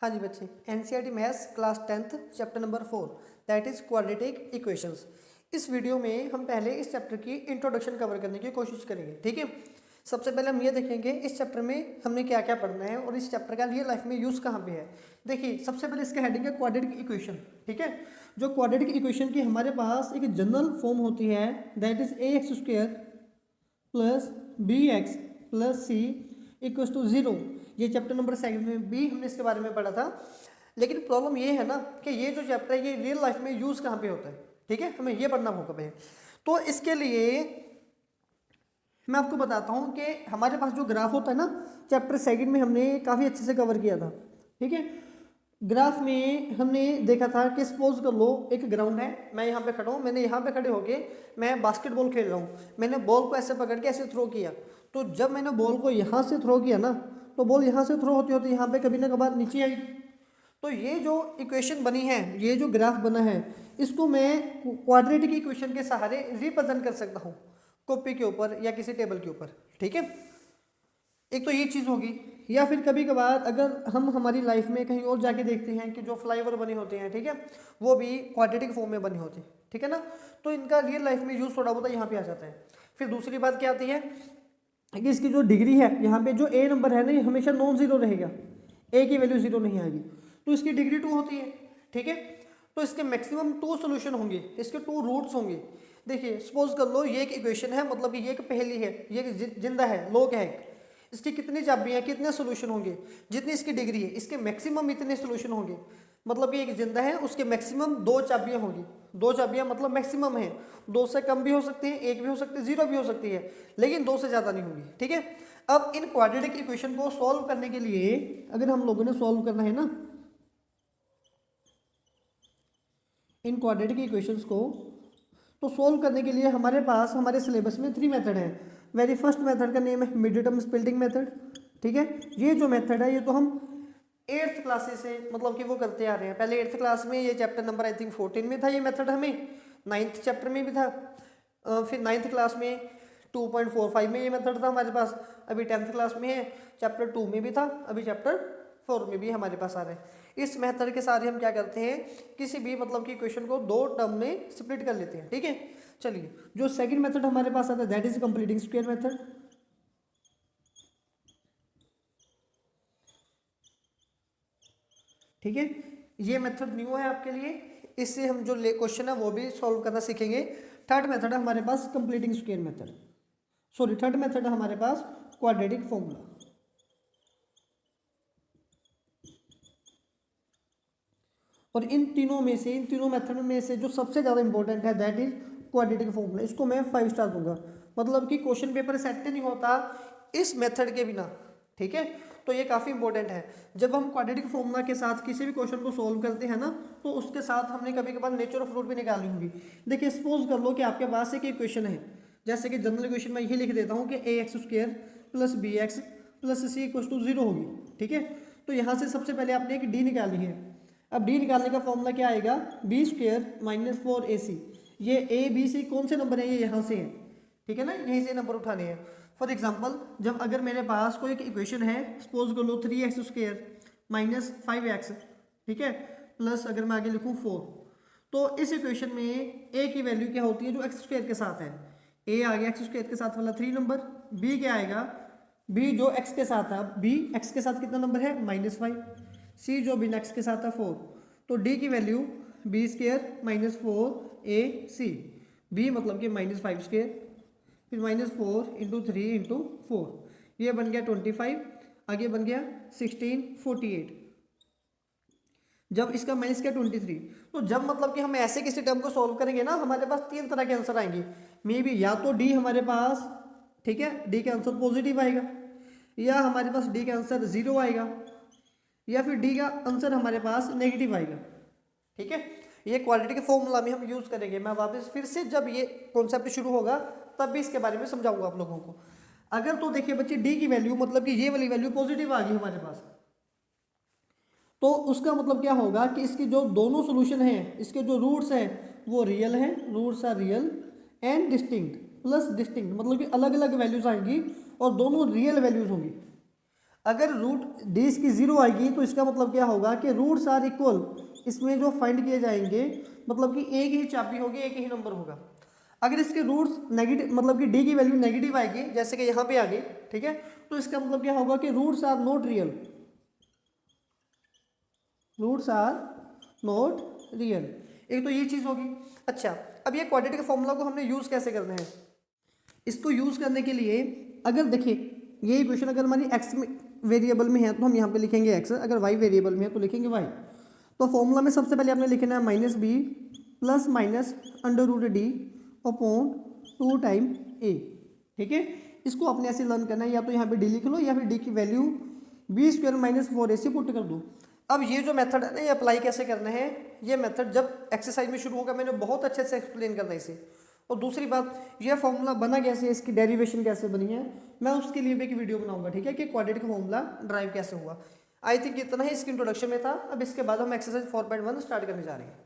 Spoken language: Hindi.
हाँ जी बच्चे, NCERT maths class 10th chapter number 4 that is quadratic equations. इस वीडियो में हम पहले इस चैप्टर की इंट्रोडक्शन कवर करने की कोशिश करेंगे। ठीक है, सबसे पहले हम ये देखेंगे इस चैप्टर में हमने क्या क्या पढ़ना है और इस चैप्टर का रियल लाइफ में यूज़ कहाँ पे है। देखिए, सबसे पहले इसका हेडिंग है क्वाड्रेटिक इक्वेशन। ठीक है, जो क्वाड्रेटिक इक्वेशन की हमारे पास एक जनरल फॉर्म होती है that is a x square plus B x plus c equals to 0। ये चैप्टर नंबर 7 में भी हमने इसके बारे में पढ़ा था। लेकिन प्रॉब्लम ये है ना कि ये जो चैप्टर है ये रियल लाइफ में यूज़ कहाँ पे होता है। ठीक है, हमें ये पढ़ना होगा भाई। तो इसके लिए मैं आपको बताता हूँ कि हमारे पास जो ग्राफ होता है ना, चैप्टर 2 में हमने काफ़ी अच्छे से कवर किया था। ठीक है, ग्राफ में हमने देखा था कि सपोज कर लो एक ग्राउंड है, मैं यहाँ पे खड़ा हूँ, मैंने यहाँ पे खड़े होके मैं बास्केटबॉल खेल रहा हूँ, मैंने बॉल को ऐसे पकड़ के ऐसे थ्रो किया। तो जब मैंने बॉल को यहाँ से थ्रो किया ना, तो बॉल यहाँ से थ्रो होती होती यहाँ पे कभी ना कभार नीचे आई। तो ये जो इक्वेशन बनी है, ये जो ग्राफ बना है, इसको मैं क्वाड्रेटिक इक्वेशन के सहारे रिप्रेजेंट कर सकता हूँ कॉपी के ऊपर या किसी टेबल के ऊपर। ठीक है, एक तो ये चीज़ होगी। या फिर कभी कभार अगर हम हमारी लाइफ में कहीं और जाके देखते हैं कि जो फ्लाईओवर बने होते हैं, ठीक है, वो भी क्वाड्रेटिक फॉर्म में बने होते हैं। ठीक है ना, तो इनका रियल लाइफ में यूज़ थोड़ा बहुत यहाँ पे आ जाता है। फिर दूसरी बात क्या आती है कि इसकी जो डिग्री है, यहाँ पे जो ए नंबर है ना, ये हमेशा नॉन जीरो रहेगा, ए की वैल्यू जीरो नहीं आएगी, तो इसकी डिग्री 2 होती है। ठीक है, तो इसके मैक्सिमम 2 सोल्यूशन होंगे, इसके 2 रूट्स होंगे। देखिए, सपोज कर लो ये एक इक्वेशन है, मतलब कि ये एक पहेली है, ये जिंदा है, लोग है, इसकी कितनी चाबियां हैं, कितने सोल्यूशन होंगे, जितनी इसकी डिग्री है इसके मैक्सिमम इतने सोल्यूशन होंगे। मतलब कि एक जिंदा है, उसके मैक्सिमम 2 चाबियां होंगी। 2 चाबियां मतलब मैक्सिमम है, 2 से कम भी हो सकती है, 1 भी हो सकती है, 0 भी हो सकती है, लेकिन 2 से ज़्यादा नहीं होगी। ठीक है, अब इन क्वाड्रेटिक इक्वेशन को सॉल्व करने के लिए अगर हम लोगों ने सॉल्व करना है ना इन क्वाड्रेटिक इक्वेशंस को, तो सोल्व करने के लिए हमारे पास हमारे सिलेबस में 3 मेथड हैं। वेरी फर्स्ट मेथड का नेम है मिड टर्म स्प्लिटिंग मेथड। ठीक है, ये जो मेथड है ये तो हम 8th क्लासेस से मतलब कि वो करते आ रहे हैं। पहले 8th क्लास में ये चैप्टर नंबर आई थिंक 14 में था ये मेथड, हमें 9th चैप्टर में भी था, फिर 9th क्लास में 2.45 में ये मेथड था हमारे पास, अभी 10th क्लास में है, चैप्टर 2 में भी था, अभी चैप्टर 4 में भी हमारे पास आ रहे हैं। इस मेथड के सारे हम क्या करते हैं, किसी भी मतलब कि क्वेश्चन को 2 टर्म में स्प्लिट कर लेते हैं। ठीक है, चलिए, जो सेकंड मेथड हमारे पास आता है that is completing square method. ठीक है, ये मेथड न्यू है आपके लिए, इससे हम जो क्वेश्चन है वो भी सॉल्व करना सीखेंगे। थर्ड मेथड है हमारे पास completing square method, sorry third method है हमारे पास क्वाड्रेटिक फॉर्मूला। और इन तीनों मेथड में से जो सबसे ज़्यादा इंपॉर्टेंट है दैट इज क्वाड्रेटिक फॉर्मूला। इसको मैं 5 स्टार दूंगा, मतलब कि क्वेश्चन पेपर सेट नहीं होता इस मेथड के बिना। ठीक है, तो ये काफ़ी इंपॉर्टेंट है। जब हम क्वाड्रेटिक फॉर्मूला के साथ किसी भी क्वेश्चन को सोल्व करते हैं ना, तो उसके साथ हमने कभी कभार नेचर ऑफ रूट भी निकाली होंगी। देखिए, सपोज कर लो कि आपके पास एक इक्वेशन है, जैसे कि जनरल इक्वेशन मैं यही लिख देता हूँ कि A x square plus B x plus C equal to 0 होगी। ठीक है, तो यहाँ से सबसे पहले आपने एक डी निकाली है। अब डी निकालने का फॉर्मूला क्या आएगा, बी स्क्वायर माइनस 4ac। ये ए बी सी कौन से नंबर है, ये यहाँ से है। ठीक है ना, यहीं से नंबर उठाने हैं। फॉर एग्जांपल, जब अगर मेरे पास कोई एक इक्वेशन है, सपोज कर लो 3x स्क्वायर माइनस 5x, ठीक है, प्लस अगर मैं आगे लिखूँ 4, तो इस इक्वेशन में ए की वैल्यू क्या होती है जो एक्स स्क्वायर के साथ है। ए आ गया एक्स स्क्वायर के साथ वाला 3 नंबर, बी क्या आएगा, बी जो एक्स के साथ है, बी एक्स के साथ कितना नंबर है -5, सी जो भी एक्स के साथ है 4, तो डी की value b square minus 4ac, b मतलब कि -5 स्क्वायर, फिर -4 इंटू 3 इंटू 4, ये बन गया 25, आगे बन गया 16 48, जब इसका माइनस किया 23। तो जब मतलब कि हम ऐसे किसी टर्म को सॉल्व करेंगे ना, हमारे पास 3 तरह के आंसर आएंगे। मे बी या तो डी हमारे पास, ठीक है, डी का आंसर पॉजिटिव आएगा, या हमारे पास डी का आंसर 0 आएगा, या फिर डी का आंसर हमारे पास नेगेटिव आएगा। ठीक है, ये क्वाड्रेटिक फॉर्मूला में हम यूज करेंगे। मैं वापस फिर से जब ये कॉन्सेप्ट शुरू होगा तब भी इसके बारे में समझाऊंगा आप लोगों को। अगर तो देखिए बच्चे, डी की वैल्यू मतलब कि ये वाली वैल्यू पॉजिटिव आ गई हमारे पास, तो उसका मतलब क्या होगा कि इसके जो दोनों सोल्यूशन हैं, इसके जो रूट्स हैं वो रियल हैं, roots are real and distinct, plus distinct मतलब कि अलग अलग वैल्यूज आएंगी और दोनों रियल वैल्यूज होंगी। अगर रूट डी इसकी 0 आएगी तो इसका मतलब क्या होगा कि रूट्स आर इक्वल, इसमें जो फाइंड किए जाएंगे मतलब कि एक ही चाबी होगी, एक ही नंबर होगा। अगर इसके रूट्स नेगेटिव मतलब कि डी की वैल्यू नेगेटिव आएगी, जैसे कि यहाँ पे आ गई, ठीक है, तो इसका मतलब क्या होगा कि roots are not real, roots are not real. एक तो ये चीज़ होगी। अच्छा, अब ये क्वाड्रेटिक फॉर्मूला को हमने यूज़ कैसे करना है? इसको यूज़ करने के लिए अगर देखिए ये इक्वेशन अगर हमारी एक्स में वेरिएबल में है तो हम यहाँ पे लिखेंगे एक्स, अगर वाई वेरिएबल में है तो लिखेंगे वाई। तो फॉर्मूला में सबसे पहले आपने लिखना है minus B plus minus under root D upon 2 time A, ठीक है। इसको अपने ऐसे लर्न करना है, या तो यहाँ पे डी लिख लो या फिर डी की वैल्यू बी स्क्वायर माइनस 4 से पुट कर दो। अब ये जो मेथड है ना, ये अप्लाई कैसे करना है, ये मेथड जब एक्सरसाइज में शुरू होगा मैंने बहुत अच्छे से एक्सप्लेन करना है इसे। और दूसरी बात, ये फॉर्मूला बना कैसे, इसकी डेरिवेशन कैसे बनी है, मैं उसके लिए भी एक वीडियो बनाऊंगा, ठीक है, कि क्वाड्रेटिक फॉर्मूला ड्राइव कैसे हुआ। आई थिंक इतना ही इसके इंट्रोडक्शन में था। अब इसके बाद हम एक्सरसाइज 4.1 स्टार्ट करने जा रहे हैं।